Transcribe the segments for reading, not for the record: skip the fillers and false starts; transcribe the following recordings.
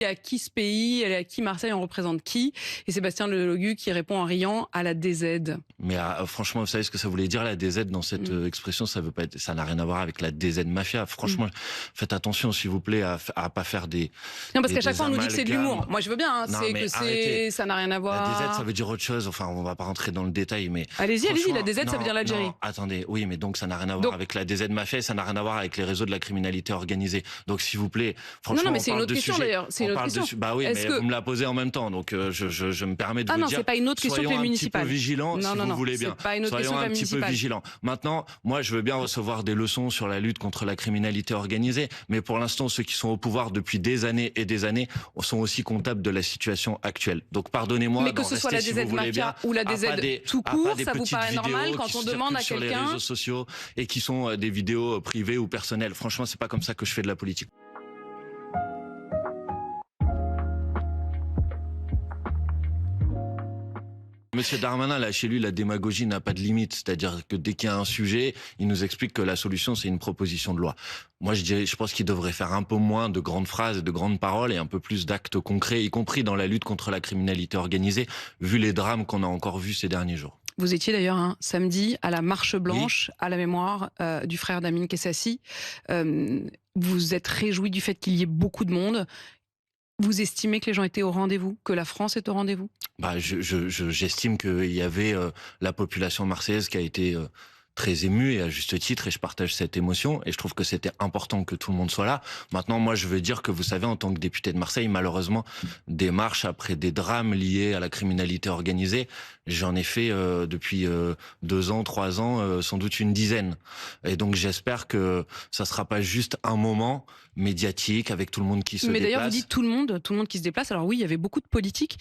à qui ce pays, à qui Marseille, on représente qui? Et Sébastien Lelogu qui répond en riant à la DZ. Mais franchement, vous savez ce que ça voulait dire la DZ dans cette expression? Ça veut pas être, ça n'a rien à voir avec la DZ mafia. Franchement, faites attention s'il vous plaît à pas faire des. Non, parce qu'à chaque fois on nous dit que c'est de l'humour. Moi je veux bien, hein, Non, c'est mais que arrêtez. ça n'a rien à La voir. DZ, ça veut dire autre chose. Enfin, on va pas rentrer dans le détail, mais. Allez-y, la DZ, ça veut Non, dire l'Algérie. non, attendez, oui, mais donc ça n'a rien à voir avec la DZ mafia, et ça n'a rien à voir avec les réseaux de la criminalité organisée. Donc s'il vous plaît, franchement, Non, mais on c'est une parle autre de question sujet. d'ailleurs. C'est une autre question. Bah oui, mais que... vous me la posez en même temps, donc je me permets de Ah vous non, dire. c'est pas une autre question que les municipales. Soyons un petit peu vigilants, non, si non, vous non, voulez bien. Pas une autre Soyons question un petit peu vigilants. Maintenant, moi, je veux bien recevoir des leçons sur la lutte contre la criminalité organisée, mais pour l'instant, ceux qui sont au pouvoir depuis des années et des années sont aussi comptables de la situation actuelle. Donc, pardonnez-moi. Mais que ce soit la DZ Mafia ou la DZ tout court, ça vous paraît normal quand on demande à quelqu'un sur les réseaux sociaux et qui sont des vidéos privées ou personnelles. Franchement, c'est pas comme ça que je fais de la politique. Monsieur Darmanin, là, chez lui, la démagogie n'a pas de limite. C'est-à-dire que dès qu'il y a un sujet, il nous explique que la solution, c'est une proposition de loi. Moi, je pense qu'il devrait faire un peu moins de grandes phrases et de grandes paroles et un peu plus d'actes concrets, y compris dans la lutte contre la criminalité organisée, vu les drames qu'on a encore vus ces derniers jours. Vous étiez d'ailleurs samedi à la marche blanche à la mémoire du frère d'Amine Kessassi. Vous êtes réjoui du fait qu'il y ait beaucoup de monde. Vous estimez que les gens étaient au rendez-vous, que la France est au rendez-vous? Bah, j'estime qu'il y avait la population marseillaise qui a été très émue et à juste titre, et je partage cette émotion et je trouve que c'était important que tout le monde soit là. Maintenant, moi, je veux dire que vous savez, en tant que député de Marseille, malheureusement, des marches après des drames liés à la criminalité organisée, j'en ai fait depuis 2 ans, 3 ans, sans doute une dizaine. Et donc, j'espère que ça sera pas juste un moment médiatique avec tout le monde qui se déplace. Mais d'ailleurs, vous dites tout le monde qui se déplace. Alors oui, il y avait beaucoup de politiques.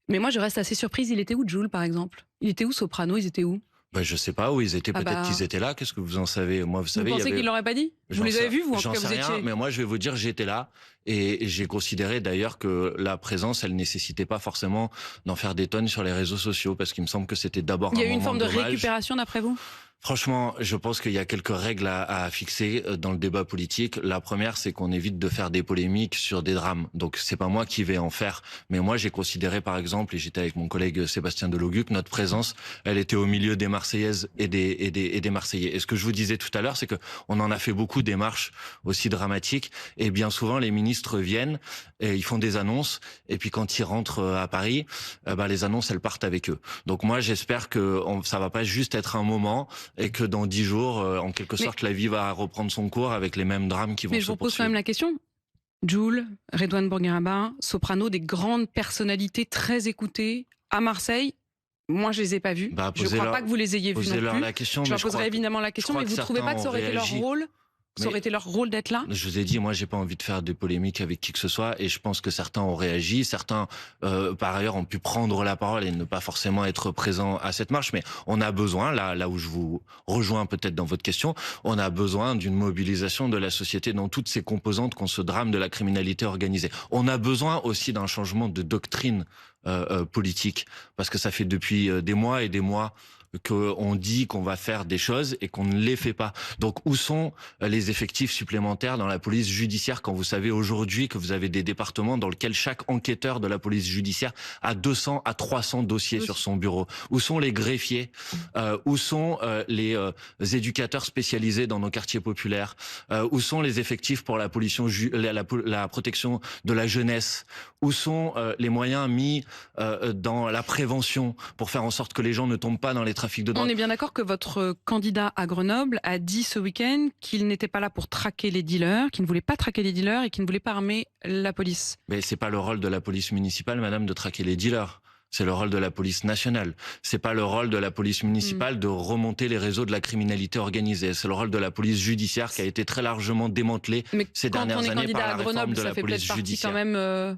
Mais moi, je reste assez surprise. Il était où, Jules, par exemple? Il était où, Soprano? Ils étaient où? Bah, je sais pas où ils étaient. Peut-être qu'ils étaient là. Qu'est-ce que vous en savez? Moi, vous savez, vous pensez qu'ils l'auraient pas dit? Vous les avez vus, vous, en tout cas, vous étiez... Mais moi, je vais vous dire, j'étais là. Et j'ai considéré d'ailleurs que la présence, elle nécessitait pas forcément d'en faire des tonnes sur les réseaux sociaux, parce qu'il me semble que c'était d'abord un moment. Il y a eu une forme de récupération, d'après vous? Franchement, je pense qu'il y a quelques règles à fixer dans le débat politique. La première, c'est qu'on évite de faire des polémiques sur des drames. Donc, c'est pas moi qui vais en faire. Mais moi, j'ai considéré, par exemple, et j'étais avec mon collègue Sébastien Lelogu, que notre présence, elle était au milieu des Marseillaises et des Marseillais. Et ce que je vous disais tout à l'heure, c'est que on en a fait beaucoup des marches aussi dramatiques. Et bien souvent, les ministres viennent et ils font des annonces. Et puis, quand ils rentrent à Paris, les annonces, elles partent avec eux. Donc, moi, j'espère que ça va pas juste être un moment et que dans 10 jours, en quelque sorte, la vie va reprendre son cours avec les mêmes drames qui vont se poursuivre. Mais je vous pose quand même la question. Jules, Redouane Bourguin-Rabbah, Soprano, des grandes personnalités très écoutées à Marseille. Moi, je les ai pas vus. Je ne crois pas que vous les ayez vus non plus. La question, je leur poserai évidemment la question, mais vous ne trouvez pas que ça aurait été leur rôle? Ça aurait été leur rôle d'être là? Je vous ai dit, moi, j'ai pas envie de faire des polémiques avec qui que ce soit, et je pense que certains ont réagi, certains, par ailleurs, ont pu prendre la parole et ne pas forcément être présents à cette marche. Mais on a besoin, là où je vous rejoins peut-être dans votre question, on a besoin d'une mobilisation de la société dans toutes ses composantes contre ce drame de la criminalité organisée. On a besoin aussi d'un changement de doctrine politique, parce que ça fait depuis des mois et des mois qu'on dit qu'on va faire des choses et qu'on ne les fait pas. Donc où sont les effectifs supplémentaires dans la police judiciaire quand vous savez aujourd'hui que vous avez des départements dans lesquels chaque enquêteur de la police judiciaire a 200 à 300 dossiers sur son bureau? Où sont les greffiers? Où sont les éducateurs spécialisés dans nos quartiers populaires? Où sont les effectifs pour la protection de la jeunesse? Où sont les moyens mis dans la prévention pour faire en sorte que les gens ne tombent pas dans les trafics de drogue? On est bien d'accord que votre candidat à Grenoble a dit ce week-end qu'il n'était pas là pour traquer les dealers, qu'il ne voulait pas traquer les dealers et qu'il ne voulait pas armer la police. Mais c'est pas le rôle de la police municipale, madame, de traquer les dealers. C'est le rôle de la police nationale. C'est pas le rôle de la police municipale de remonter les réseaux de la criminalité organisée. C'est le rôle de la police judiciaire qui a été très largement démantelée ces dernières années par la réforme de la police judiciaire. Quand même,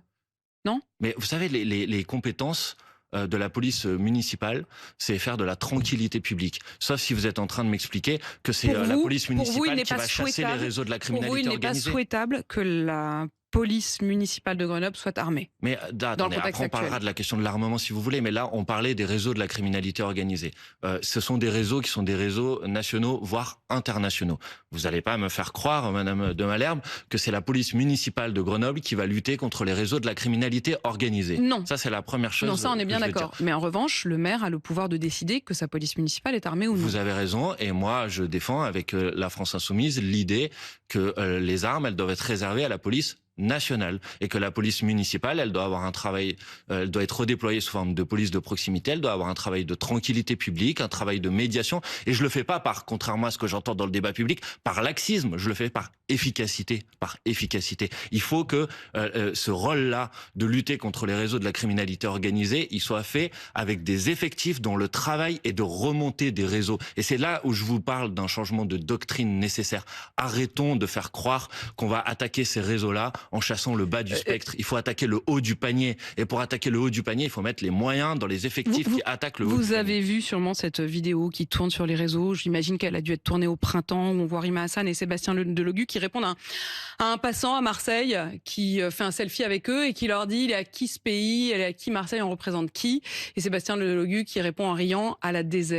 non? Mais vous savez, les compétences de la police municipale, c'est faire de la tranquillité publique. Sauf si vous êtes en train de m'expliquer que c'est la police municipale qui va chasser les réseaux de la criminalité organisée. Pour vous, il n'est pas souhaitable que la police municipale de Grenoble soit armée. Mais attendez, contexte après on parlera actuel. de la question de l'armement si vous voulez, mais là on parlait des réseaux de la criminalité organisée. Ce sont des réseaux qui sont des réseaux nationaux, voire internationaux. Vous n'allez pas me faire croire, Madame de Malherbe, que c'est la police municipale de Grenoble qui va lutter contre les réseaux de la criminalité organisée. Non. Ça c'est la première chose. Non, ça on est bien que je veux d'accord. dire. Mais en revanche, le maire a le pouvoir de décider que sa police municipale est armée ou non. Vous avez raison, et moi je défends avec la France Insoumise l'idée que les armes, elles doivent être réservées à la police nationale et que la police municipale, elle doit avoir un travail, elle doit être redéployée sous forme de police de proximité, elle doit avoir un travail de tranquillité publique, un travail de médiation, et je le fais pas par, contrairement à ce que j'entends dans le débat public, par laxisme, je le fais par efficacité, par efficacité. Il faut que ce rôle-là de lutter contre les réseaux de la criminalité organisée, il soit fait avec des effectifs dont le travail est de remonter des réseaux. Et c'est là où je vous parle d'un changement de doctrine nécessaire. Arrêtons de faire croire qu'on va attaquer ces réseaux-là en chassant le bas du spectre. Il faut attaquer le haut du panier. Et pour attaquer le haut du panier, il faut mettre les moyens dans les effectifs qui attaquent le haut du panier. Vous avez vu sûrement cette vidéo qui tourne sur les réseaux. J'imagine qu'elle a dû être tournée au printemps, où on voit Rima Hassan et Sébastien Delogu qui répondent à un passant à Marseille qui fait un selfie avec eux et qui leur dit « Il est à qui ce pays ? Elle est à qui Marseille ? On représente qui ?» Et Sébastien Delogu qui répond en riant « À la DZ ».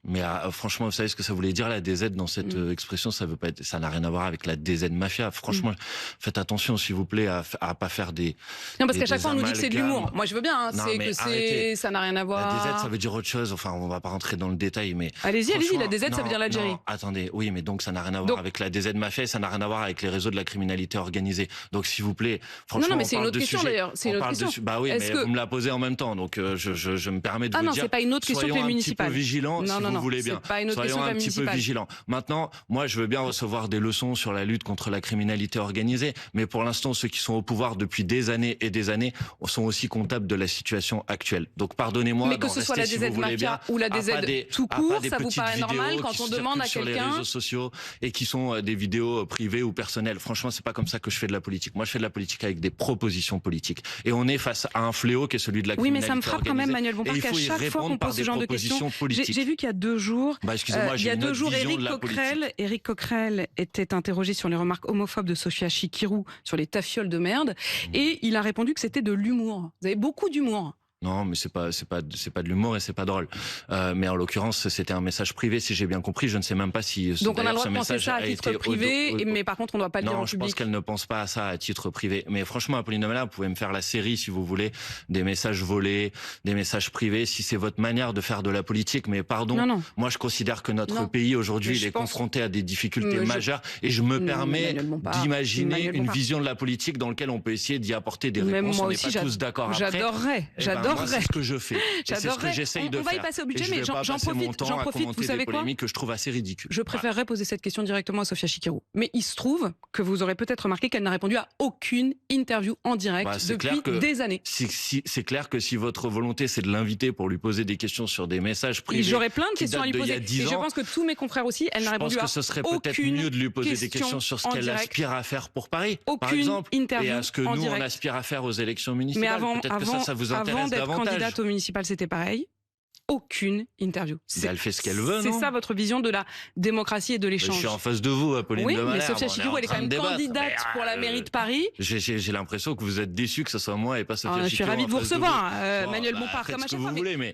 Mais franchement, vous savez ce que ça voulait dire, la DZ, dans cette expression? Ça veut pas être, ça n'a rien à voir avec la DZ Mafia. Franchement, faites attention, s'il vous plaît, à pas faire des... Non, parce qu'à chaque fois, on nous dit que c'est de l'humour. Moi, je veux bien, Non, c'est mais que arrêtez. ça n'a rien à voir. La DZ, ça veut dire autre chose. Enfin, on va pas rentrer dans le détail, mais... Allez-y, la DZ, ça non, veut dire l'Algérie. non, attendez, oui, mais donc ça n'a rien à voir Donc- avec la DZ Mafia, ça n'a rien à voir avec les réseaux de la criminalité organisée. Donc, s'il vous plaît, franchement, Non, mais on c'est une parle autre de question, sujets- d'ailleurs. C'est une on autre parle de question. Bah oui, mais Est-ce que- vous me la posez en même temps, donc je me permets de Ah vous non, dire... c'est pas une autre question que soyons les un petit municipales. peu vigilants, Non, si non, vous non, voulez c'est bien. pas une autre question Soyons que un la petit peu municipale. vigilants. Maintenant, moi, je veux bien recevoir des leçons sur la lutte contre la criminalité organisée, mais pour l'instant, ceux qui sont au pouvoir depuis des années et des années sont aussi comptables de la situation actuelle. Donc, pardonnez-moi. Mais que ce soit la si DZ vous voulez Mafia bien, ou la à pas DZ des- tout à court, pas des ça vous petites paraît normal vidéos quand qui on demande à circulent sur les quelqu'un... réseaux sociaux et qui sont des vidéos privées ou personnelles. Franchement, c'est pas comme ça que je fais de la politique. Moi, je fais de la politique avec des propositions politiques. Et on est face à un fléau qui est celui de la Oui, mais criminalité ça me frappe quand même, organisée. Manuel Bompard, Et il qu'à faut y chaque fois qu'on répondre par pose ce des genre de questions... propositions politiques. J'ai vu qu'il y a 2 jours... Bah, excusez-moi, il y j'ai a une 2 autre jours, vision de la politique. Éric Coquerel était interrogé sur les remarques homophobes de Sophia Chikirou sur les tafioles de merde, et il a répondu que c'était de l'humour. Vous avez beaucoup d'humour. Non, mais c'est pas de l'humour et c'est pas drôle. Mais en l'occurrence, c'était un message privé, si j'ai bien compris. Je ne sais même pas si. Donc on a le d'ailleurs, droit ce de penser message ça à a titre été privé, mais par contre on ne doit pas le dire en Non, je pense public. qu'elle ne pense pas à ça à titre privé. Mais franchement, Apolline de Malherbe, vous pouvez me faire la série, si vous voulez, des messages volés, des messages privés, si c'est votre manière de faire de la politique. Mais pardon, Non, non. moi je considère que notre Non. pays aujourd'hui, Mais il je est pense- confronté à des difficultés Mais je- majeures, et je me Non, permets Manuel Bompard, d'imaginer Manuel une Bompard. vision de la politique dans laquelle on peut essayer d'y apporter des Même réponses. moi On n'est aussi, pas tous d'accord après. j'adorerais, Eh ben, moi, j'adorerais. c'est ce que je fais. Et c'est ce que J'adorerais. j'essaye de On va y faire. passer au Et budget, je mais vais j'en pas passer mon profite, temps j'en à profite. commenter Vous savez des quoi polémiques que je trouve assez ridicules. Je préférerais poser cette question directement à Sophia Chikirou. Mais il se trouve que vous aurez peut-être remarqué qu'elle n'a répondu à aucune interview en direct Bah, c'est depuis clair que des années. C'est clair que si votre volonté c'est de l'inviter pour lui poser des questions sur des messages Et privés, j'aurais plein de qui questions à lui datent d'il y poser. a 10 Et je ans, pense que tous mes confrères aussi, elle n'a je pense répondu à que ce serait peut-être aucune mieux de lui poser des question questions sur ce en qu'elle direct. aspire à faire pour Paris, par Aucune exemple, interview et à ce que en nous direct. on aspire à faire aux élections Mais municipales. avant, Peut-être que ça vous avant intéresse d'être davantage. candidate au municipal, c'était pareil. Aucune interview. Mais elle fait ce qu'elle veut, C'est non ça votre vision de la démocratie et de Je l'échange. suis en face de vous, Apolline Oui, de mais Malherbe. Sophia On est Chikirou, en elle est quand train même de débattre. candidate Mais, pour la mairie de Paris. J'ai l'impression que vous êtes déçu que ce soit moi et pas Sophia Je suis Chikirou ravie en de vous face recevoir, Bon, Manuel bah, Bompard, faites comme à ce chaque que fois. vous voulez, mais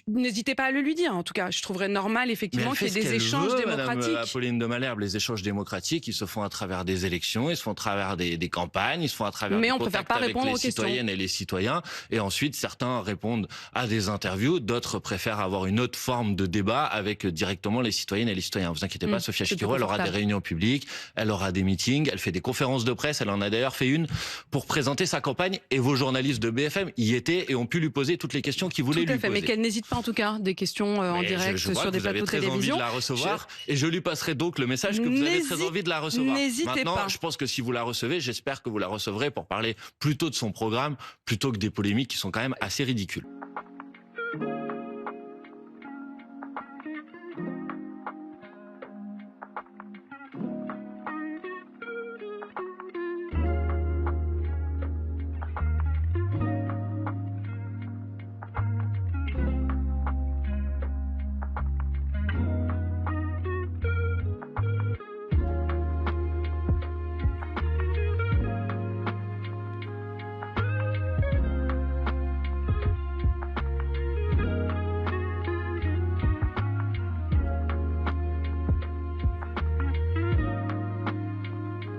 N'hésitez pas à le lui dire, en tout cas. Je trouverais normal, effectivement, qu'il y ait des échanges démocratiques. Madame Apolline de Malherbe, les échanges démocratiques, ils se font à travers des élections, ils se font à travers des campagnes, ils se font à travers Mais des on préfère contacts pas avec répondre les aux questions. citoyennes et les citoyens. Et ensuite, certains répondent à des interviews, d'autres préfèrent avoir une autre forme de débat avec directement les citoyennes et les citoyens. Vous inquiétez pas, Sophia c'est Chikirou, plus elle aura des confortable. réunions publiques, elle aura des meetings, elle fait des conférences de presse, elle en a d'ailleurs fait une pour présenter sa campagne, et vos journalistes de BFM y étaient et ont pu lui poser toutes les questions qu'ils voulaient Tout à lui fait, poser. mais qu'elle n'hésite pas en tout cas, des questions en Mais direct je vois sur que des vous avez plateaux de très envie télévision. de la recevoir, et je lui passerai donc le message que vous avez très envie de la recevoir. N'hésitez Maintenant, pas. je pense que si vous la recevez, j'espère que vous la recevrez pour parler plutôt de son programme, plutôt que des polémiques qui sont quand même assez ridicules.